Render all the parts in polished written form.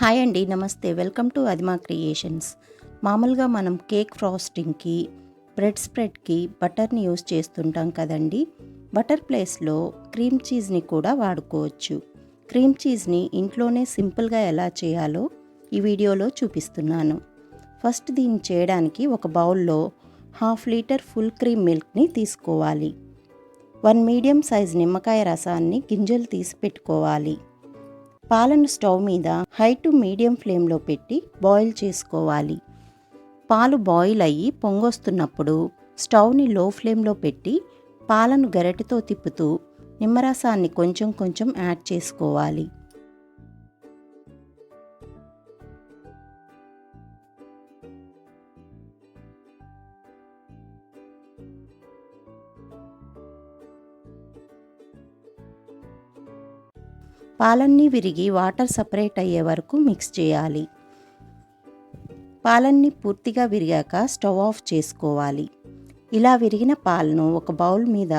Hi అండి, namaste. Welcome to Adima creations. మామూలుగా మనం కేక్ ఫ్రాస్టింగ్కి, బ్రెడ్ స్ప్రెడ్కి బటర్ని యూస్ చేస్తుంటాం కదండి. బటర్ ప్లేస్లో క్రీమ్ చీజ్ని కూడా వాడుకోవచ్చు. క్రీమ్ చీజ్ని ఇంట్లోనే సింపుల్గా ఎలా చేయాలో ఈ వీడియోలో చూపిస్తున్నాను. ఫస్ట్ దీన్ని చేయడానికి ఒక బౌల్లో 1/2 లీటర్ ఫుల్ క్రీమ్ మిల్క్ని తీసుకోవాలి. 1 మీడియం సైజ్ నిమ్మకాయ రసాన్ని గింజలు తీసి పెట్టుకోవాలి. పాలను స్టవ్ మీద హై టు మీడియం ఫ్లేమ్లో పెట్టి బాయిల్ చేసుకోవాలి. పాలు బాయిల్ అయ్యి పొంగొస్తున్నప్పుడు స్టవ్ని లో ఫ్లేమ్లో పెట్టి పాలను గరిటెతో తిప్పుతూ నిమ్మరసాన్ని కొంచెం కొంచెం యాడ్ చేసుకోవాలి. పాలన్నీ విరిగి వాటర్ సపరేట్ అయ్యే వరకు మిక్స్ చేయాలి. పాలన్నీ పూర్తిగా విరిగాక స్టవ్ ఆఫ్ చేసుకోవాలి. ఇలా విరిగిన పాలను ఒక బౌల్ మీద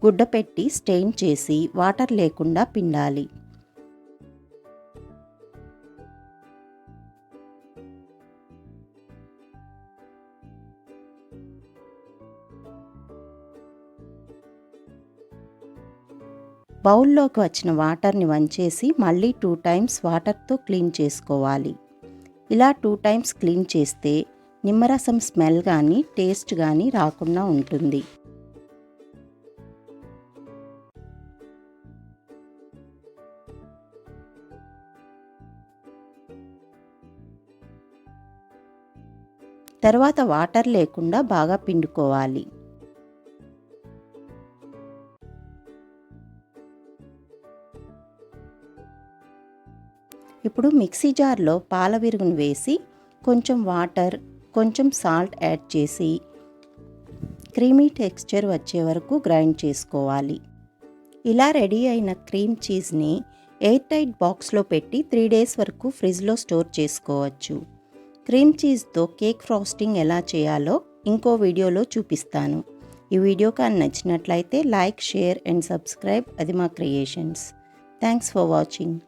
గుడ్డ పెట్టి స్టెయిన్ చేసి వాటర్ లేకుండా పిండాలి. బౌల్లోకి వచ్చిన వాటర్ని వంచేసి మళ్ళీ 2 టైమ్స్ వాటర్తో క్లీన్ చేసుకోవాలి. ఇలా 2 టైమ్స్ క్లీన్ చేస్తే నిమ్మరసం స్మెల్ కానీ టేస్ట్ కానీ రాకుండా ఉంటుంది. తర్వాత వాటర్ లేకుండా బాగా పిండుకోవాలి. ఇప్పుడు మిక్సీ జార్లో పాల విరుగును వేసి కొంచెం వాటర్, కొంచెం సాల్ట్ యాడ్ చేసి క్రీమీ టెక్స్చర్ వచ్చే వరకు గ్రైండ్ చేసుకోవాలి. ఇలా రెడీ అయిన క్రీమ్ చీజ్ని ఎయిర్ టైట్ బాక్స్లో పెట్టి 3 డేస్ వరకు ఫ్రిడ్జ్లో స్టోర్ చేసుకోవచ్చు. క్రీమ్ చీజ్తో కేక్ ఫ్రాస్టింగ్ ఎలా చేయాలో ఇంకో వీడియోలో చూపిస్తాను. ఈ వీడియో కానీ నచ్చినట్లయితే like, share and subscribe Adima creations. Thanks for watching.